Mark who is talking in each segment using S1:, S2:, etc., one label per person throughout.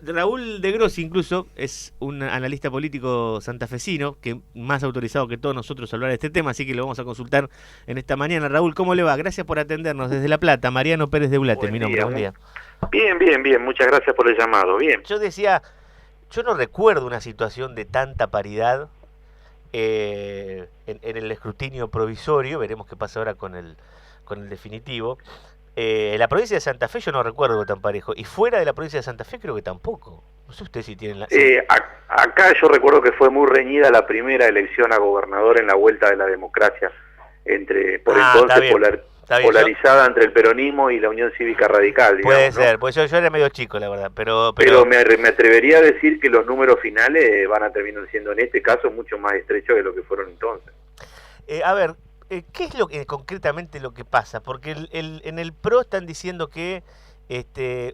S1: Raúl de Grossi incluso es un analista político santafesino que más autorizado que todos nosotros a hablar de este tema, así que lo vamos a consultar en esta mañana. Raúl, ¿cómo le va? Gracias por atendernos desde La Plata. Mariano Pérez de Ulate, mi nombre. Buen día.
S2: Bien, muchas gracias por el llamado. Bien.
S1: Yo decía, yo no recuerdo una situación de tanta paridad en el escrutinio provisorio, veremos qué pasa ahora con el definitivo. En la provincia de Santa Fe yo no recuerdo algo tan parejo, y fuera de la provincia de Santa Fe creo que tampoco. No sé usted si tienen la...
S2: Acá yo recuerdo que fue muy reñida la primera elección a gobernador en la vuelta de la democracia, por entonces polarizada entre el peronismo y la Unión Cívica Radical. Digamos,
S1: puede ser, pues yo era medio chico, la verdad, pero
S2: me atrevería a decir que los números finales van a terminar siendo en este caso mucho más estrechos de lo que fueron entonces.
S1: A ver, ¿qué es concretamente lo que pasa? Porque en el PRO están diciendo que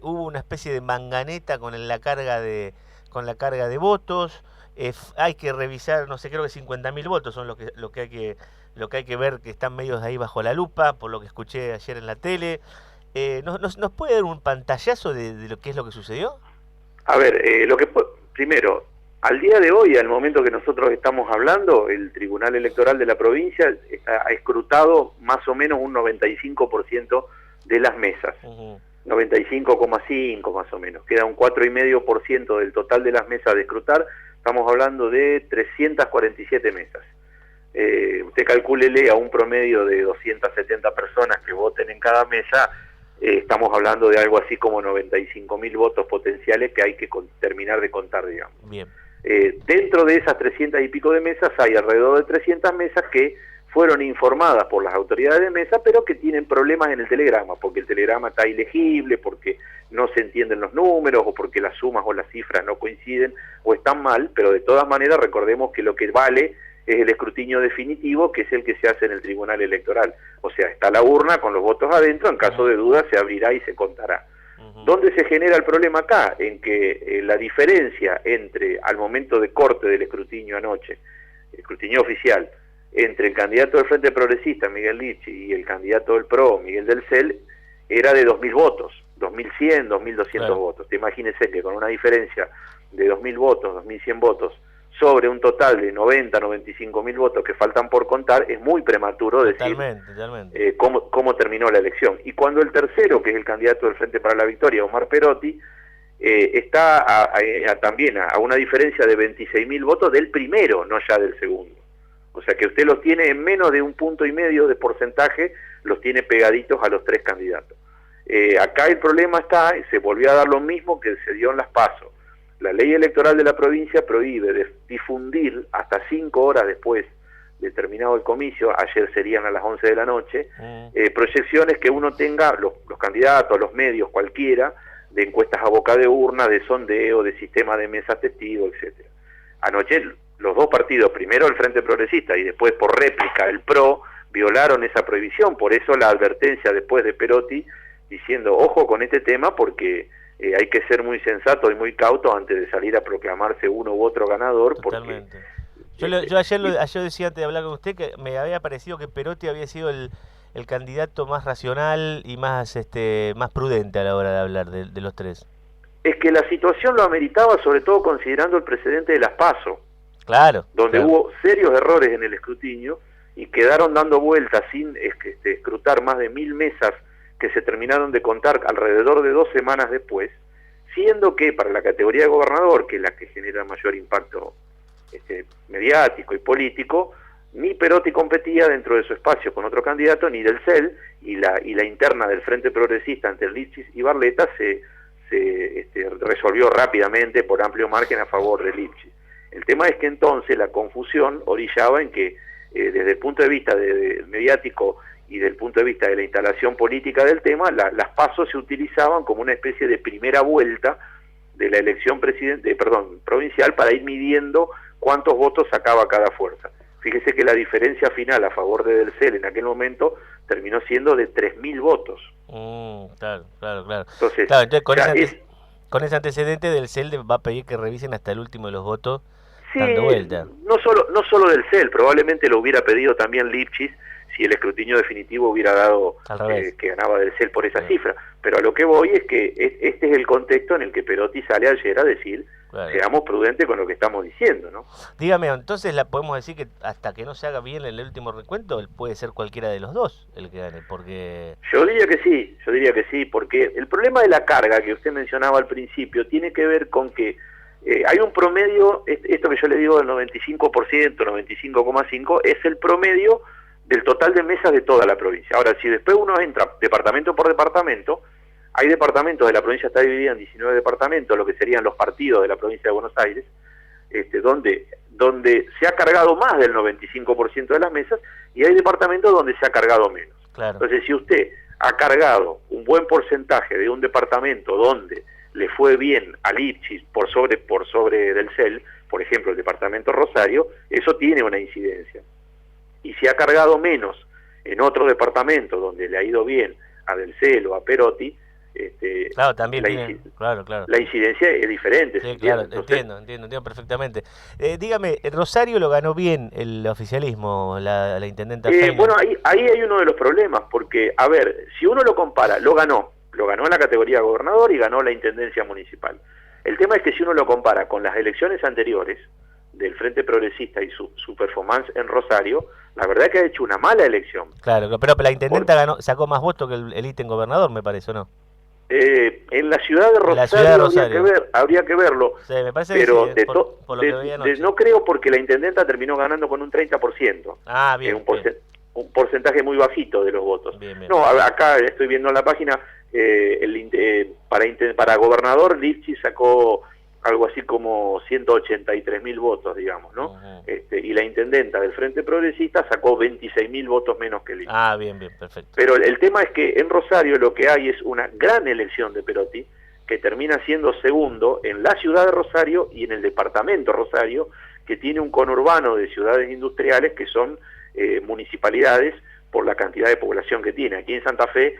S1: hubo una especie de manganeta con la carga de votos. Hay que revisar, no sé, creo que 50.000 votos son lo que hay que ver, que están medios ahí bajo la lupa, por lo que escuché ayer en la tele. ¿Nos puede dar un pantallazo de lo que es lo que sucedió?
S2: A ver, primero, al día de hoy, al momento que nosotros estamos hablando, el Tribunal Electoral de la provincia ha escrutado más o menos un 95% de las mesas. 95,5 más o menos. Queda un 4,5% del total de las mesas de escrutar. Estamos hablando de 347 mesas. Usted calcúlele a un promedio de 270 personas que voten en cada mesa, estamos hablando de algo así como 95.000 votos potenciales que hay que terminar de contar, digamos.
S1: Bien.
S2: Dentro de esas 300 y pico de mesas hay alrededor de 300 mesas que fueron informadas por las autoridades de mesa, pero que tienen problemas en el telegrama, porque el telegrama está ilegible, porque no se entienden los números, o porque las sumas o las cifras no coinciden, o están mal, pero de todas maneras recordemos que lo que vale es el escrutinio definitivo, que es el que se hace en el Tribunal Electoral. O sea, está la urna con los votos adentro, en caso de duda se abrirá y se contará. ¿Dónde se genera el problema acá? En que la diferencia entre, al momento de corte del escrutinio anoche, el escrutinio oficial, entre el candidato del Frente Progresista, Miguel Lichi, y el candidato del PRO, Miguel del CEL, era de 2.000 votos, 2.100, 2.200 votos. Te imagínese que con una diferencia de 2.000 votos, 2.100 votos, sobre un total de 95.000 votos que faltan por contar, es muy prematuro decir cómo terminó la elección. Y cuando el tercero, que es el candidato del Frente para la Victoria, Omar Perotti, está también a una diferencia de 26.000 votos del primero, no ya del segundo. O sea que usted los tiene en menos de 1,5 puntos de porcentaje, los tiene pegaditos a los tres candidatos. Acá el problema está, se volvió a dar lo mismo que se dio en las PASO. La ley electoral de la provincia prohíbe difundir hasta 5 horas después de terminado el comicio, ayer serían a las 11 de la noche, proyecciones que uno tenga, los candidatos, los medios, cualquiera, de encuestas a boca de urna, de sondeo, de sistema de mesas testigos, etcétera. Anoche los dos partidos, primero el Frente Progresista y después por réplica el PRO, violaron esa prohibición. Por eso la advertencia después de Perotti diciendo, ojo con este tema porque hay que ser muy sensato y muy cauto antes de salir a proclamarse uno u otro ganador.
S1: Totalmente. Porque, yo ayer decía antes de hablar con usted que me había parecido que Perotti había sido el candidato más racional y más prudente a la hora de hablar de los tres.
S2: Es que la situación lo ameritaba, sobre todo considerando el precedente de las PASO.
S1: Claro.
S2: Donde hubo serios errores en el escrutinio y quedaron dando vueltas sin escrutar más de 1.000 mesas que se terminaron de contar alrededor de 2 semanas después, siendo que para la categoría de gobernador, que es la que genera mayor impacto mediático y político, ni Perotti competía dentro de su espacio con otro candidato, ni del CEL, y la interna del Frente Progresista entre Lichis y Barletta se resolvió rápidamente por amplio margen a favor de Lichis. El tema es que entonces la confusión orillaba en que desde el punto de vista mediático y del punto de vista de la instalación política del tema, las PASO se utilizaban como una especie de primera vuelta de la elección provincial para ir midiendo cuántos votos sacaba cada fuerza. Fíjese que la diferencia final a favor de Del CEL en aquel momento terminó siendo de 3.000 votos.
S1: Claro.
S2: Entonces
S1: con ese antecedente, Del CEL va a pedir que revisen hasta el último de los votos.
S2: Sí, dando vuelta. No solo del CEL, probablemente lo hubiera pedido también Lipschitz si el escrutinio definitivo hubiera dado que ganaba Del Cel por esa cifra. Pero a lo que voy es que este es el contexto en el que Perotti sale ayer a decir, seamos prudentes con lo que estamos diciendo, ¿no?
S1: Dígame, entonces podemos decir que hasta que no se haga bien el último recuento, él puede ser cualquiera de los dos el que gane, porque...
S2: Yo diría que sí, porque el problema de la carga que usted mencionaba al principio tiene que ver con que hay un promedio, esto que yo le digo del 95%, 95,5%, es el promedio del total de mesas de toda la provincia. Ahora, si después uno entra departamento por departamento, hay departamentos de la provincia, está dividida en 19 departamentos, lo que serían los partidos de la provincia de Buenos Aires, donde se ha cargado más del 95% de las mesas, y hay departamentos donde se ha cargado menos.
S1: Claro.
S2: Entonces, si usted ha cargado un buen porcentaje de un departamento donde le fue bien al Lipschitz por sobre Del Cel, por ejemplo el departamento Rosario, eso tiene una incidencia. Y si ha cargado menos en otro departamento donde le ha ido bien a Del Cel o a Perotti,
S1: claro, también claro.
S2: La incidencia es diferente.
S1: Sí, claro, entiendo perfectamente. Dígame, Rosario lo ganó bien el oficialismo, la intendenta Feynman.
S2: Bueno, ahí hay uno de los problemas, porque, a ver, si uno lo compara, lo ganó en la categoría de gobernador y ganó la intendencia municipal. El tema es que si uno lo compara con las elecciones anteriores del Frente Progresista y su performance en Rosario, la verdad es que ha hecho una mala elección.
S1: Claro, pero la intendenta sacó más votos que el ítem gobernador, me parece, ¿o no?
S2: En la ciudad de Rosario, habría que verlo,
S1: sí, me parece
S2: pero
S1: que sí, por lo que veía anoche.
S2: No creo, porque la intendenta terminó ganando con un 30%.
S1: Ah, bien,
S2: un porcentaje muy bajito de los votos.
S1: Bien.
S2: No, acá estoy viendo en la página, para gobernador, Lipschitz sacó algo así como 183.000 votos, digamos, ¿no? Y la intendenta del Frente Progresista sacó 26.000 votos menos que Lipschitz.
S1: Ah, bien, perfecto.
S2: Pero el tema es que en Rosario lo que hay es una gran elección de Perotti, que termina siendo segundo en la ciudad de Rosario y en el departamento Rosario, que tiene un conurbano de ciudades industriales que son municipalidades por la cantidad de población que tiene. Aquí en Santa Fe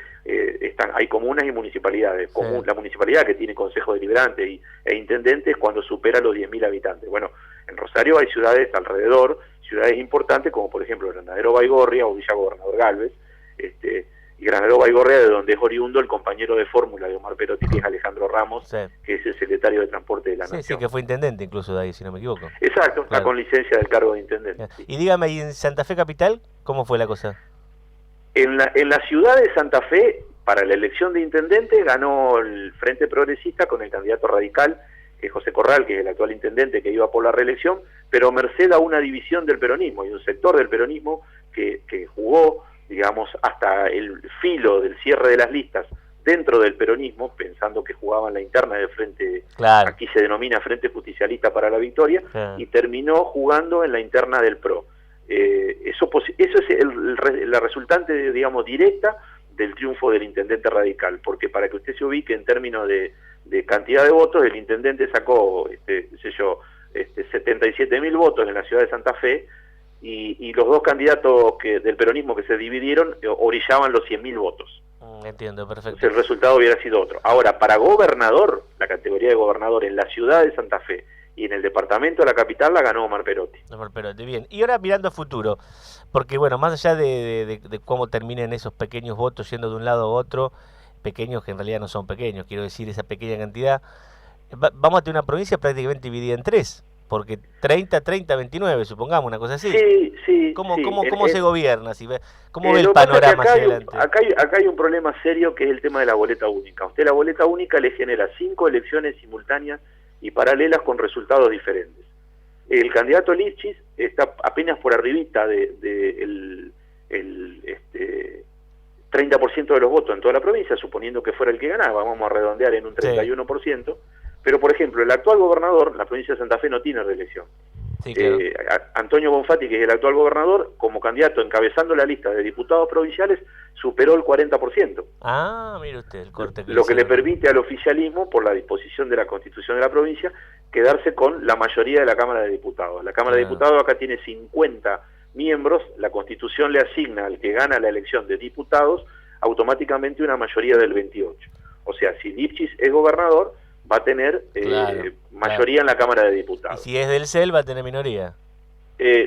S2: hay comunas y municipalidades.
S1: Sí.
S2: La municipalidad que tiene consejo deliberante e intendentes cuando supera los 10.000 habitantes. Bueno, en Rosario hay ciudades alrededor, ciudades importantes como por ejemplo Granadero Baigorria o Villa Gobernador Galvez, y Granadero Baigorria, de donde es oriundo el compañero de fórmula de Omar Perotti, que es Alejandro Ramos,
S1: sí,
S2: que es el secretario de Transporte de la Nación.
S1: Sí, que fue intendente incluso de ahí, si no me equivoco.
S2: Exacto, está con licencia del cargo de intendente.
S1: Sí. Y dígame, ¿y en Santa Fe Capital cómo fue la cosa?
S2: En la ciudad de Santa Fe, para la elección de intendente, ganó el Frente Progresista con el candidato radical, que es José Corral, que es el actual intendente que iba por la reelección, pero merced a una división del peronismo y un sector del peronismo que jugó, digamos, hasta el filo del cierre de las listas dentro del peronismo, pensando que jugaban la interna del Frente,
S1: claro,
S2: aquí se denomina Frente Justicialista para la Victoria, claro, y terminó jugando en la interna del PRO. Eso es la resultante, digamos, directa del triunfo del intendente radical, porque para que usted se ubique en términos de cantidad de votos, el intendente sacó, 77.000 votos en la ciudad de Santa Fe, y los dos candidatos del peronismo que se dividieron orillaban los 100.000 votos.
S1: Entiendo, perfecto.
S2: Entonces el resultado hubiera sido otro. Ahora, para gobernador, la categoría de gobernador en la ciudad de Santa Fe y en el departamento de la capital la ganó Omar Perotti.
S1: Omar Perotti, bien. Y ahora mirando a futuro, porque bueno, más allá de cómo terminen esos pequeños votos yendo de un lado a otro, pequeños que en realidad no son pequeños, quiero decir, esa pequeña cantidad, vamos a tener una provincia prácticamente dividida en tres, porque 30-30-29, supongamos, una cosa así.
S2: Sí.
S1: ¿Cómo se gobierna? ¿Cómo ve el panorama hacia adelante?
S2: Acá hay un problema serio, que es el tema de la boleta única. A usted la boleta única le genera 5 elecciones simultáneas y paralelas con resultados diferentes. El candidato Lipschitz está apenas por arribita el 30% de los votos en toda la provincia, suponiendo que fuera el que ganaba, vamos a redondear en un 31%, sí. Pero por ejemplo, el actual gobernador, la provincia de Santa Fe no tiene reelección.
S1: Sí, claro.
S2: Antonio Bonfatti, que es el actual gobernador, como candidato encabezando la lista de diputados provinciales, superó el 40%.
S1: Ah, mire usted, el corte que
S2: lo que le permite al oficialismo, por la disposición de la Constitución de la provincia, quedarse con la mayoría de la Cámara de Diputados. La Cámara de Diputados acá tiene 50 miembros, la Constitución le asigna al que gana la elección de diputados automáticamente una mayoría del 28. O sea, si Lipschitz es gobernador, va a tener mayoría en la Cámara de Diputados.
S1: Y si es del CEL, va a tener minoría.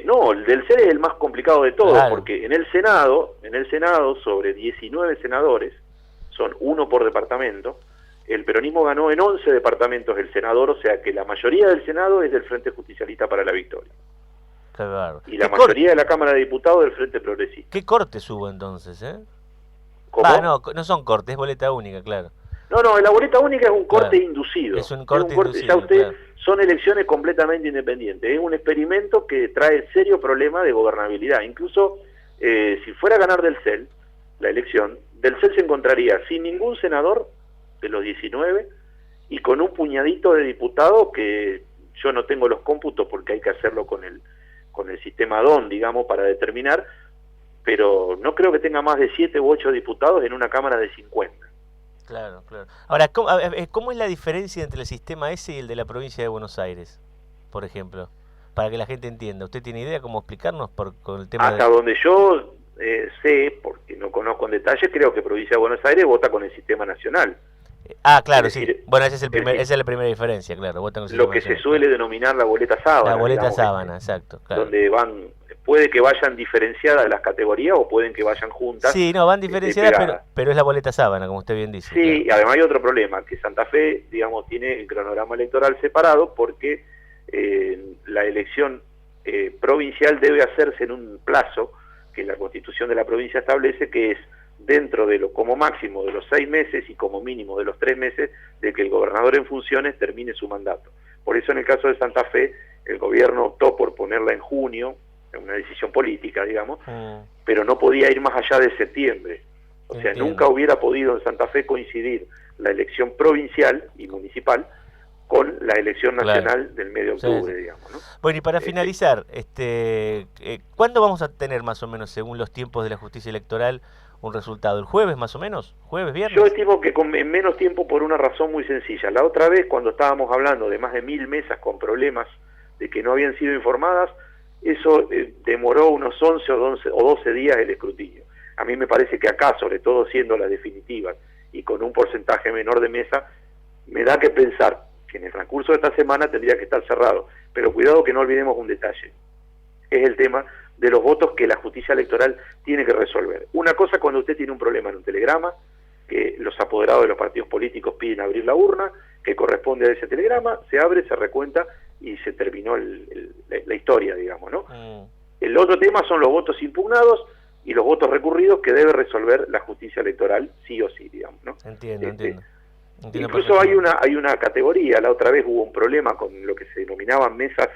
S2: No, el del CEL es el más complicado de todos,
S1: Claro.
S2: porque en el Senado, sobre 19 senadores, son uno por departamento, el peronismo ganó en 11 departamentos el senador, o sea que la mayoría del Senado es del Frente Justicialista para la Victoria.
S1: Qué bárbaro.
S2: Y la
S1: ¿Qué
S2: mayoría de la Cámara de Diputados del Frente Progresista.
S1: ¿Qué cortes hubo entonces, eh?
S2: ¿Cómo?
S1: No son cortes, es boleta única, claro.
S2: No, la boleta única es un corte
S1: Claro.
S2: inducido.
S1: Es un corte inducido,
S2: ya usted,
S1: claro.
S2: son elecciones completamente independientes. Es un experimento que trae serio problema de gobernabilidad. Incluso, si fuera a ganar del CEL, la elección, del CEL se encontraría sin ningún senador de los 19 y con un puñadito de diputados que yo no tengo los cómputos porque hay que hacerlo con el sistema DON, digamos, para determinar, pero no creo que tenga más de 7 u 8 diputados en una Cámara de 50.
S1: Claro, claro. Ahora, ¿cómo es la diferencia entre el sistema ese y el de la provincia de Buenos Aires, por ejemplo? Para que la gente entienda. ¿Usted tiene idea cómo explicarnos con el tema
S2: Hasta donde yo sé, porque no conozco en detalle, creo que provincia de Buenos Aires vota con el sistema nacional.
S1: Claro,
S2: Es decir,
S1: sí. Bueno, esa es la primera diferencia, claro. Votan con el
S2: lo
S1: sistema
S2: que se
S1: nacional.
S2: suele denominar la boleta sábana.
S1: La boleta
S2: digamos,
S1: sábana, exacto. Claro.
S2: donde puede que vayan diferenciadas las categorías o pueden que vayan juntas.
S1: Sí, no, van diferenciadas,
S2: pegadas.
S1: pero es la boleta sábana, como usted bien dice.
S2: Sí,
S1: Claro.
S2: y además hay otro problema, que Santa Fe, digamos, tiene el cronograma electoral separado porque la elección provincial debe hacerse en un plazo que la Constitución de la provincia establece, que es dentro de como máximo de los 6 meses y como mínimo de los 3 meses de que el gobernador en funciones termine su mandato. Por eso en el caso de Santa Fe, el gobierno optó por ponerla en junio, es una decisión política, digamos, pero no podía ir más allá de septiembre. O sea,
S1: Entiendo.
S2: nunca hubiera podido en Santa Fe coincidir la elección provincial y municipal con la elección nacional del mes de octubre,
S1: Sí.
S2: digamos, ¿no?
S1: Bueno, y para finalizar, ¿cuándo vamos a tener más o menos, según los tiempos de la justicia electoral, un resultado? ¿El jueves más o menos? ¿Jueves, viernes?
S2: Yo estimo que en menos tiempo por una razón muy sencilla. La otra vez, cuando estábamos hablando de más de 1000 mesas con problemas de que no habían sido informadas, eso demoró unos 11 o 12 días el escrutinio. A mí me parece que acá, sobre todo siendo las definitivas y con un porcentaje menor de mesa, me da que pensar que en el transcurso de esta semana tendría que estar cerrado. Pero cuidado que no olvidemos un detalle. Es el tema de los votos que la justicia electoral tiene que resolver. Una cosa cuando usted tiene un problema en un telegrama, que los apoderados de los partidos políticos piden abrir la urna, que corresponde a ese telegrama, se abre, se recuenta y se terminó la historia, digamos, ¿no? El otro tema son los votos impugnados y los votos recurridos que debe resolver la justicia electoral sí o sí, digamos, ¿no?
S1: Entiendo.
S2: Incluso hay una categoría, la otra vez hubo un problema con lo que se denominaban mesas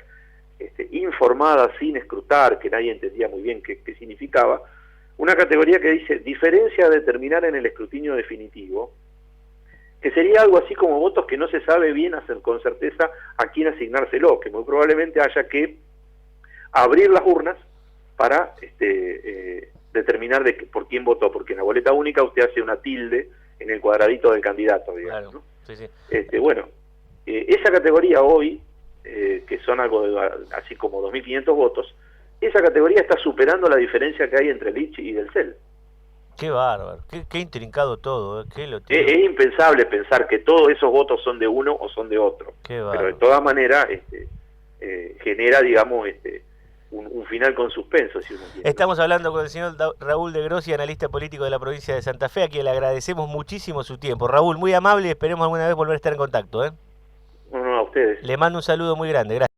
S2: informadas sin escrutar, que nadie entendía muy bien qué significaba, una categoría que dice diferencia a determinar en el escrutinio definitivo, que sería algo así como votos que no se sabe bien con certeza a quién asignárselo, que muy probablemente haya que abrir las urnas para determinar por quién votó, porque en la boleta única usted hace una tilde en el cuadradito del candidato, digamos,
S1: Claro,
S2: ¿no?
S1: sí.
S2: Esa categoría hoy, que son algo así como 2.500 votos, esa categoría está superando la diferencia que hay entre el ICH y del CEL.
S1: Qué bárbaro, qué intrincado todo,
S2: Es impensable pensar que todos esos votos son de uno o son de otro, pero de todas maneras genera, digamos, un final con suspenso, si uno quiere.
S1: Estamos hablando con el señor Raúl de Grossi, analista político de la provincia de Santa Fe, a quien le agradecemos muchísimo su tiempo. Raúl, muy amable y esperemos alguna vez volver a estar en contacto, ¿eh?
S2: No, a ustedes.
S1: Le mando un saludo muy grande, gracias.